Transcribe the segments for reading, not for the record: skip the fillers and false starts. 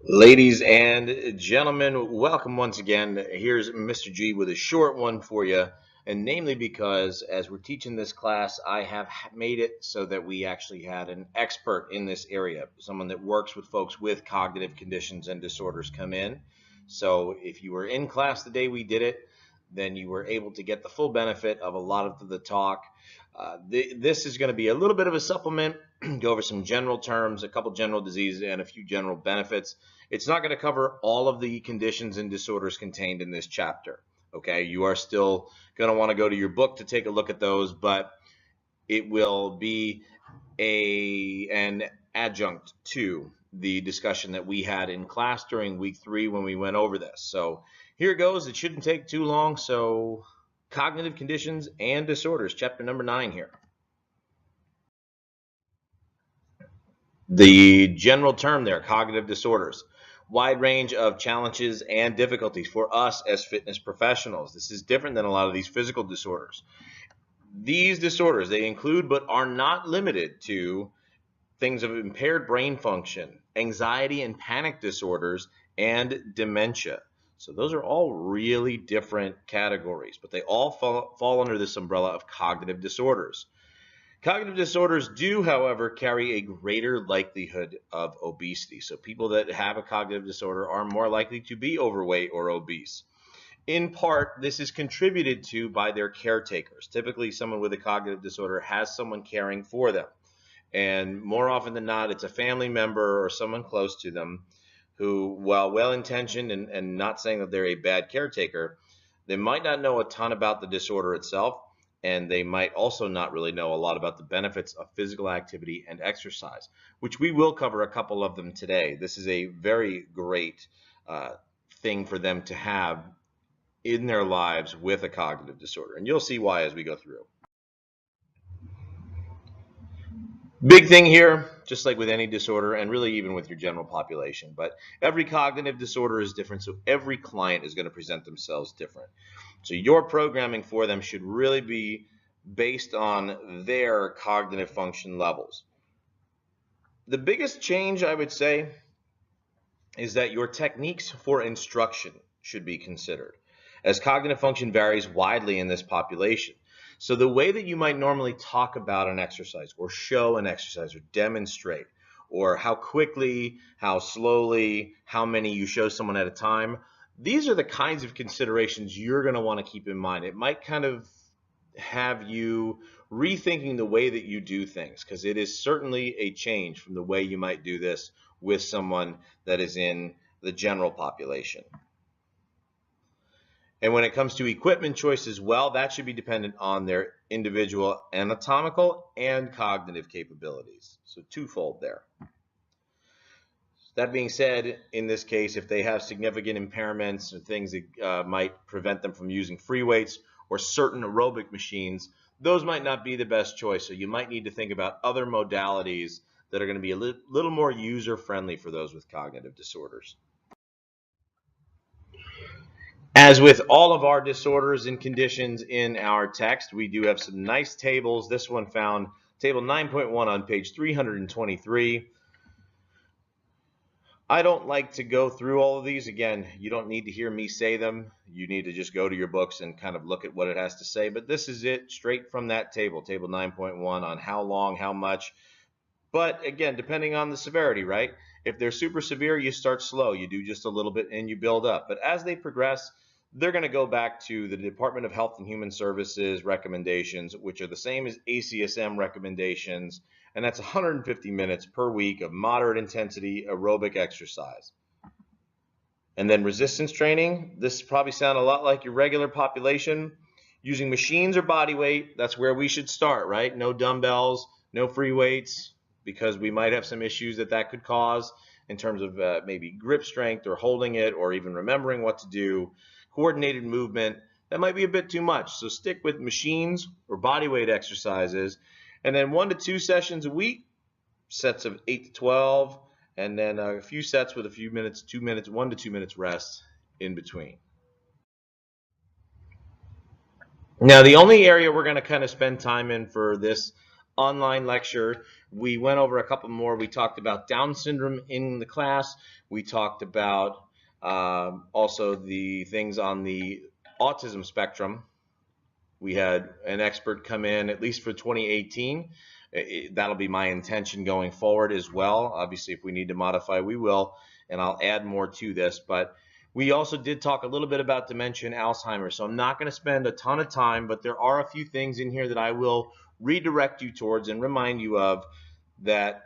Ladies and gentlemen, welcome once again. Here's Mr. G with a short one for you, and namely because as we're teaching this class, I have made it so that we actually had an expert in this area, someone that works with folks with cognitive conditions and disorders come in. So if you were in class the day we did it, then you were able to get the full benefit of a lot of the talk. This is going to be a little bit of a supplement, go over some general terms, a couple general diseases, and a few general benefits. It's not going to cover all of the conditions and disorders contained in this chapter. Okay, you are still going to want to go to your book to take a look at those, but it will be an adjunct to the discussion that we had in class during week 3 when we went over this. So here it goes. It shouldn't take too long. So cognitive conditions and disorders, chapter number 9 here. The general term there, cognitive disorders, wide range of challenges and difficulties for us as fitness professionals. This is different than a lot of these physical disorders. These disorders, they include but are not limited to things of impaired brain function, anxiety and panic disorders, and dementia. So those are all really different categories, but they all fall under this umbrella of cognitive disorders. Cognitive disorders do, however, carry a greater likelihood of obesity. So people that have a cognitive disorder are more likely to be overweight or obese. In part, this is contributed to by their caretakers. Typically, someone with a cognitive disorder has someone caring for them. And more often than not, it's a family member or someone close to them who, while well-intentioned and not saying that they're a bad caretaker, they might not know a ton about the disorder itself, and they might also not really know a lot about the benefits of physical activity and exercise, which we will cover a couple of them today. This is a very great thing for them to have in their lives with a cognitive disorder, and you'll see why as we go through. Big thing here, just like with any disorder, and really even with your general population, but every cognitive disorder is different, so every client is going to present themselves different. So your programming for them should really be based on their cognitive function levels. The biggest change, I would say, is that your techniques for instruction should be considered, as cognitive function varies widely in this population. So the way that you might normally talk about an exercise or show an exercise or demonstrate, or how quickly, how slowly, how many you show someone at a time, these are the kinds of considerations you're going to want to keep in mind. It might kind of have you rethinking the way that you do things, because it is certainly a change from the way you might do this with someone that is in the general population. And when it comes to equipment choice as well, that should be dependent on their individual anatomical and cognitive capabilities. So twofold there. That being said, in this case, if they have significant impairments or things that might prevent them from using free weights or certain aerobic machines, those might not be the best choice. So you might need to think about other modalities that are going to be a little more user-friendly for those with cognitive disorders. As with all of our disorders and conditions in our text, we do have some nice tables. This one found table 9.1 on page 323. I don't like to go through all of these. Again, you don't need to hear me say them. You need to just go to your books and kind of look at what it has to say. But this is it straight from that table, table 9.1, on how long, how much. But again, depending on the severity, right? If they're super severe, you start slow. You do just a little bit and you build up. But as they progress, they're going to go back to the Department of Health and Human Services recommendations, which are the same as ACSM recommendations, and that's 150 minutes per week of moderate intensity aerobic exercise. And then resistance training, this probably sounds a lot like your regular population. Using machines or body weight, that's where we should start, right? No dumbbells, no free weights, because we might have some issues that could cause in terms of maybe grip strength or holding it or even remembering what to do. Coordinated movement, that might be a bit too much. So stick with machines or body weight exercises, and then 1 to 2 sessions a week, sets of 8 to 12, and then a few sets with a few minutes, 2 minutes, 1 to 2 minutes rest in between. Now, the only area we're going to kind of spend time in for this online lecture. We went over a couple more. We talked about Down syndrome in the class. We talked about also the things on the autism spectrum. We had an expert come in, at least for 2018. That'll be my intention going forward as well. Obviously, if we need to modify, we will, and I'll add more to this. But we also did talk a little bit about dementia and Alzheimer's, so I'm not going to spend a ton of time, but there are a few things in here that I will redirect you towards and remind you of that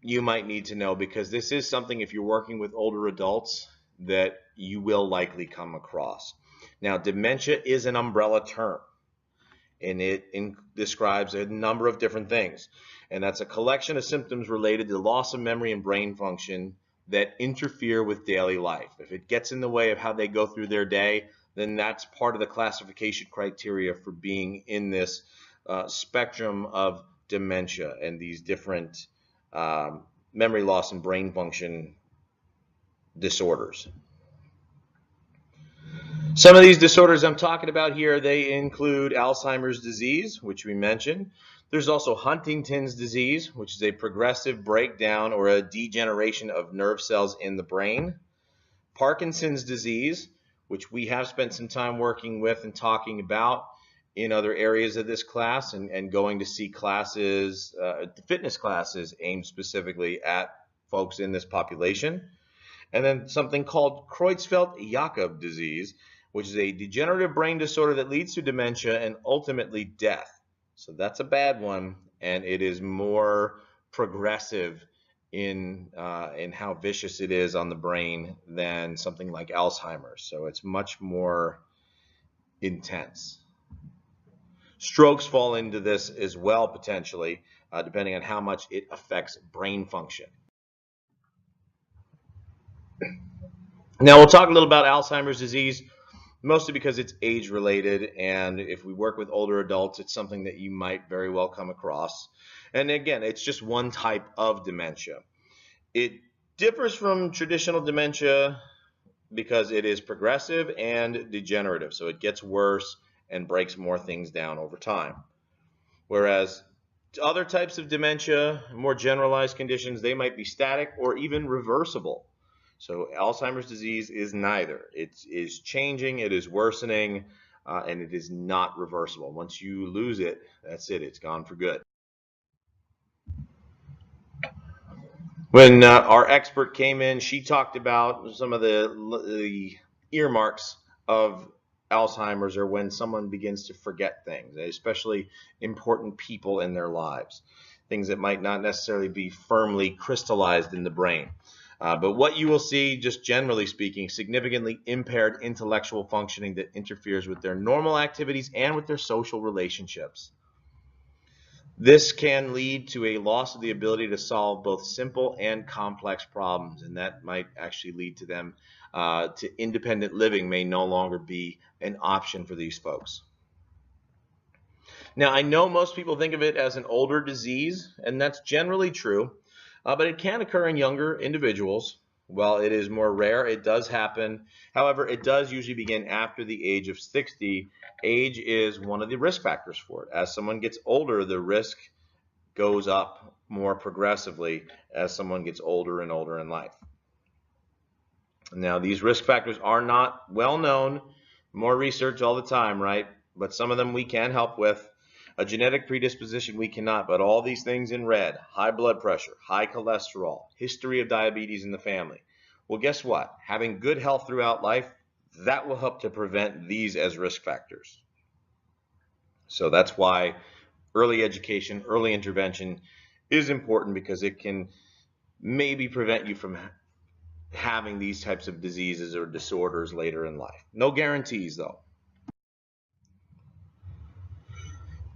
you might need to know, because this is something, if you're working with older adults, that you will likely come across. Now, dementia is an umbrella term, and it describes a number of different things, and that's a collection of symptoms related to loss of memory and brain function that interfere with daily life. If it gets in the way of how they go through their day, then that's part of the classification criteria for being in this spectrum of dementia and these different memory loss and brain function disorders. Some of these disorders I'm talking about here, they include Alzheimer's disease, which we mentioned. There's also Huntington's disease, which is a progressive breakdown or a degeneration of nerve cells in the brain. Parkinson's disease, which we have spent some time working with and talking about in other areas of this class, and going to see classes, fitness classes aimed specifically at folks in this population. And then something called Creutzfeldt-Jakob disease, which is a degenerative brain disorder that leads to dementia and ultimately death. So that's a bad one, and it is more progressive in how vicious it is on the brain than something like Alzheimer's. So it's much more intense. Strokes fall into this as well, potentially, depending on how much it affects brain function. Now we'll talk a little about Alzheimer's disease, mostly because it's age-related, and if we work with older adults, it's something that you might very well come across. And again, it's just one type of dementia. It differs from traditional dementia because it is progressive and degenerative, so it gets worse and breaks more things down over time. Whereas other types of dementia, more generalized conditions, they might be static or even reversible. So Alzheimer's disease is neither. It is changing, it is worsening, and it is not reversible. Once you lose it, that's it. It's gone for good. When our expert came in, she talked about some of the earmarks of Alzheimer's, or when someone begins to forget things, especially important people in their lives, things that might not necessarily be firmly crystallized in the brain. But what you will see, just generally speaking, significantly impaired intellectual functioning that interferes with their normal activities and with their social relationships. This can lead to a loss of the ability to solve both simple and complex problems, and that might actually lead to them to independent living may no longer be an option for these folks. Now, I know most people think of it as an older disease, and that's generally true. But it can occur in younger individuals. While it is more rare, it does happen. However, it does usually begin after the age of 60. Age is one of the risk factors for it. As someone gets older, the risk goes up more progressively as someone gets older and older in life. Now, these risk factors are not well known. More research all the time, right? But some of them we can help with. A genetic predisposition we cannot, but all these things in red: high blood pressure, high cholesterol, history of diabetes in the family. Well, guess what? Having good health throughout life, that will help to prevent these as risk factors. So that's why early education, early intervention is important, because it can maybe prevent you from having these types of diseases or disorders later in life. No guarantees, though.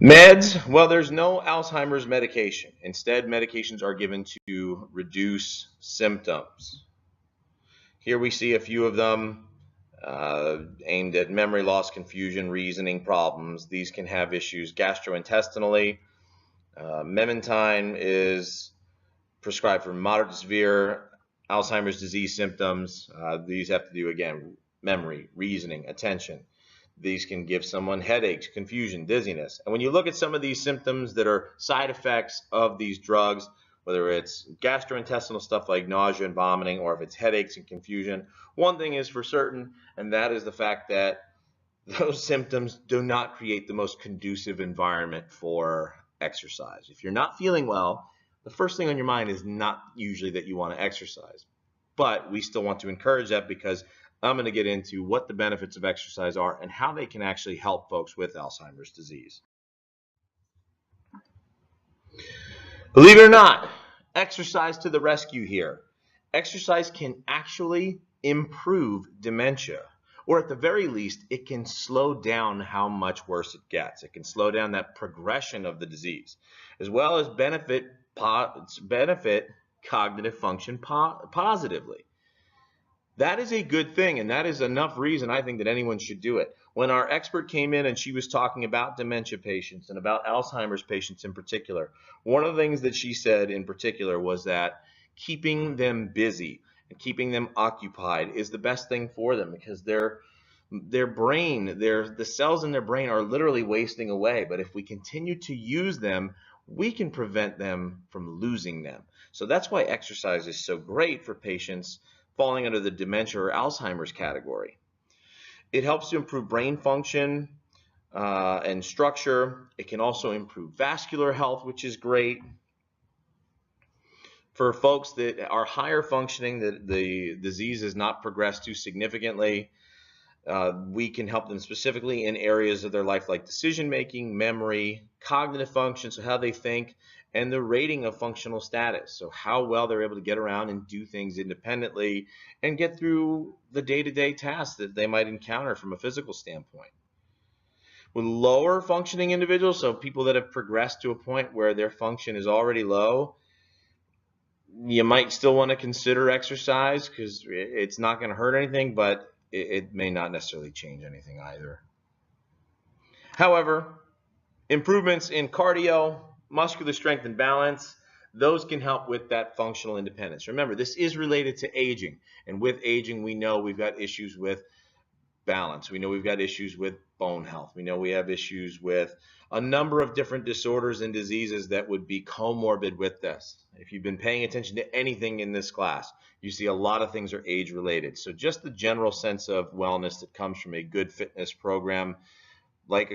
Meds, well, there's no Alzheimer's medication. Instead, medications are given to reduce symptoms. Here we see a few of them aimed at memory loss, confusion, reasoning problems. These can have issues gastrointestinally. Memantine is prescribed for moderate to severe Alzheimer's disease symptoms. These have to do, again, memory, reasoning, attention. These can give someone headaches, confusion, dizziness. And when you look at some of these symptoms that are side effects of these drugs, whether it's gastrointestinal stuff like nausea and vomiting, or if it's headaches and confusion, one thing is for certain, and that is the fact that those symptoms do not create the most conducive environment for exercise. If you're not feeling well, the first thing on your mind is not usually that you want to exercise. But we still want to encourage that, because I'm going to get into what the benefits of exercise are and how they can actually help folks with Alzheimer's disease. Believe it or not, exercise to the rescue here. Exercise can actually improve dementia, or at the very least, it can slow down how much worse it gets. It can slow down that progression of the disease, as well as benefit cognitive function positively. That is a good thing, and that is enough reason, I think, that anyone should do it. When our expert came in and she was talking about dementia patients and about Alzheimer's patients in particular, one of the things that she said in particular was that keeping them busy and keeping them occupied is the best thing for them, because their brain, the cells in their brain are literally wasting away. But if we continue to use them, we can prevent them from losing them. So that's why exercise is so great for patients falling under the dementia or Alzheimer's category. It helps to improve brain function and structure. It can also improve vascular health, which is great. For folks that are higher functioning, that the disease has not progressed too significantly, we can help them specifically in areas of their life like decision making, memory, cognitive function, so how they think, and the rating of functional status, so how well they're able to get around and do things independently and get through the day-to-day tasks that they might encounter from a physical standpoint. With lower functioning individuals, so people that have progressed to a point where their function is already low, you might still want to consider exercise, because it's not going to hurt anything, but it may not necessarily change anything either. However, improvements in cardio, muscular strength and balance, those can help with that functional independence. Remember, this is related to aging, and with aging, we know we've got issues with balance. We know we've got issues with bone health. We know we have issues with a number of different disorders and diseases that would be comorbid with this. If you've been paying attention to anything in this class, you see a lot of things are age related. So just the general sense of wellness that comes from a good fitness program, like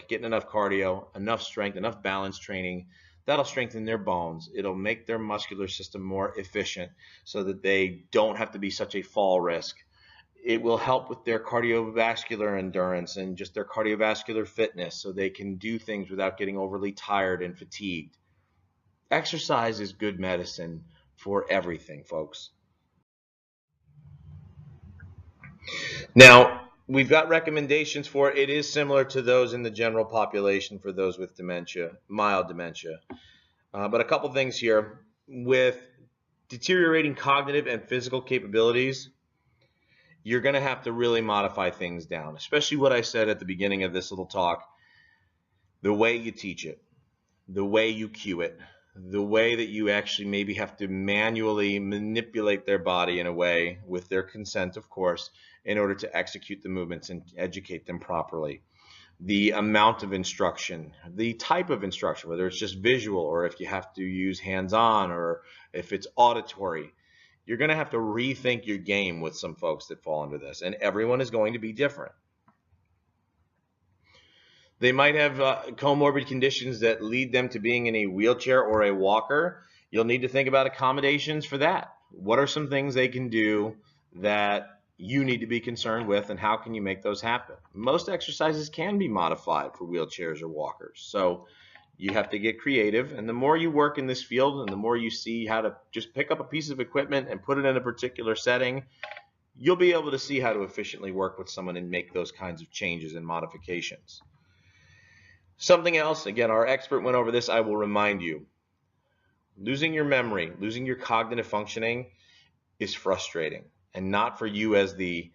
getting enough cardio, enough strength, enough balance training, that'll strengthen their bones. It'll make their muscular system more efficient so that they don't have to be such a fall risk. It will help with their cardiovascular endurance and just their cardiovascular fitness, so they can do things without getting overly tired and fatigued. Exercise is good medicine for everything, folks. Now, we've got recommendations for it. It is similar to those in the general population for those with dementia, mild dementia. But a couple things here. With deteriorating cognitive and physical capabilities, you're going to have to really modify things down, especially what I said at the beginning of this little talk. The way you teach it, the way you cue it, the way that you actually maybe have to manually manipulate their body in a way, with their consent, of course, in order to execute the movements and educate them properly. The amount of instruction, the type of instruction, whether it's just visual or if you have to use hands-on or if it's auditory, you're going to have to rethink your game with some folks that fall under this, and everyone is going to be different. They might have comorbid conditions that lead them to being in a wheelchair or a walker. You'll need to think about accommodations for that. What are some things they can do that you need to be concerned with, and how can you make those happen? Most exercises can be modified for wheelchairs or walkers, so you have to get creative. And the more you work in this field and the more you see how to just pick up a piece of equipment and put it in a particular setting, you'll be able to see how to efficiently work with someone and make those kinds of changes and modifications. Something else, again, our expert went over this, I will remind you. Losing your memory, losing your cognitive functioning is frustrating, and not for you as the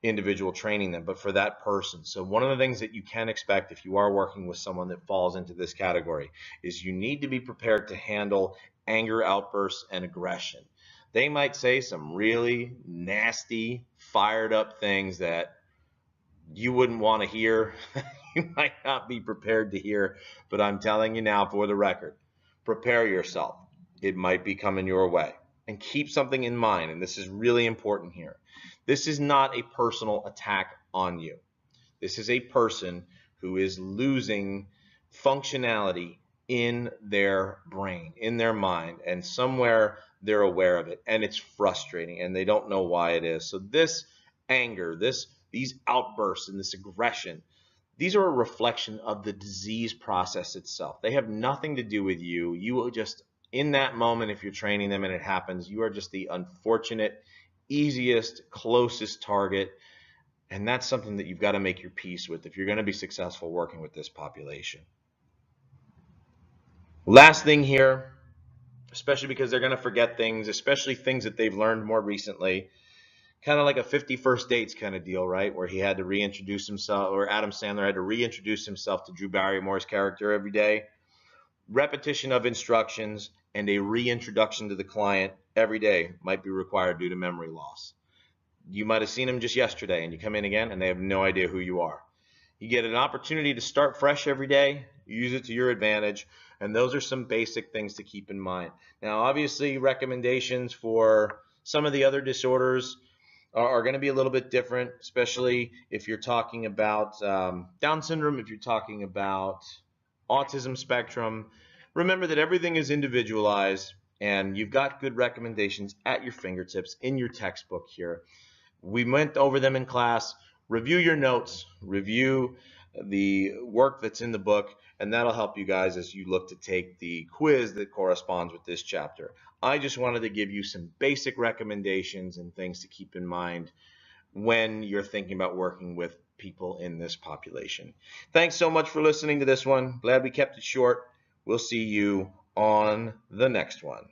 individual training them, but for that person. So one of the things that you can expect if you are working with someone that falls into this category is you need to be prepared to handle anger outbursts and aggression. They might say some really nasty, fired up things that you wouldn't want to hear, you might not be prepared to hear, but I'm telling you now for the record, prepare yourself. It might be coming your way. And keep something in mind, and this is really important here. This is not a personal attack on you. This is a person who is losing functionality in their brain, in their mind, and somewhere they're aware of it, and it's frustrating, and they don't know why it is. So this anger, these outbursts and this aggression, these are a reflection of the disease process itself. They have nothing to do with you. You will just, in that moment, if you're training them and it happens, you are just the unfortunate, easiest, closest target. And that's something that you've got to make your peace with if you're going to be successful working with this population. Last thing here, especially because they're going to forget things, especially things that they've learned more recently, kind of like a 51st Dates kind of deal, right? Where he had to reintroduce himself, or Adam Sandler had to reintroduce himself to Drew Barrymore's character every day. Repetition of instructions and a reintroduction to the client every day might be required due to memory loss. You might have seen them just yesterday, and you come in again, and they have no idea who you are. You get an opportunity to start fresh every day, use it to your advantage, and those are some basic things to keep in mind. Now, obviously, recommendations for some of the other disorders are going to be a little bit different, especially if you're talking about Down syndrome, if you're talking about autism spectrum. Remember that everything is individualized, and you've got good recommendations at your fingertips in your textbook here. We went over them in class. Review your notes, review the work that's in the book, and that'll help you guys as you look to take the quiz that corresponds with this chapter. I just wanted to give you some basic recommendations and things to keep in mind when you're thinking about working with people in this population. Thanks so much for listening to this one. Glad we kept it short. We'll see you on the next one.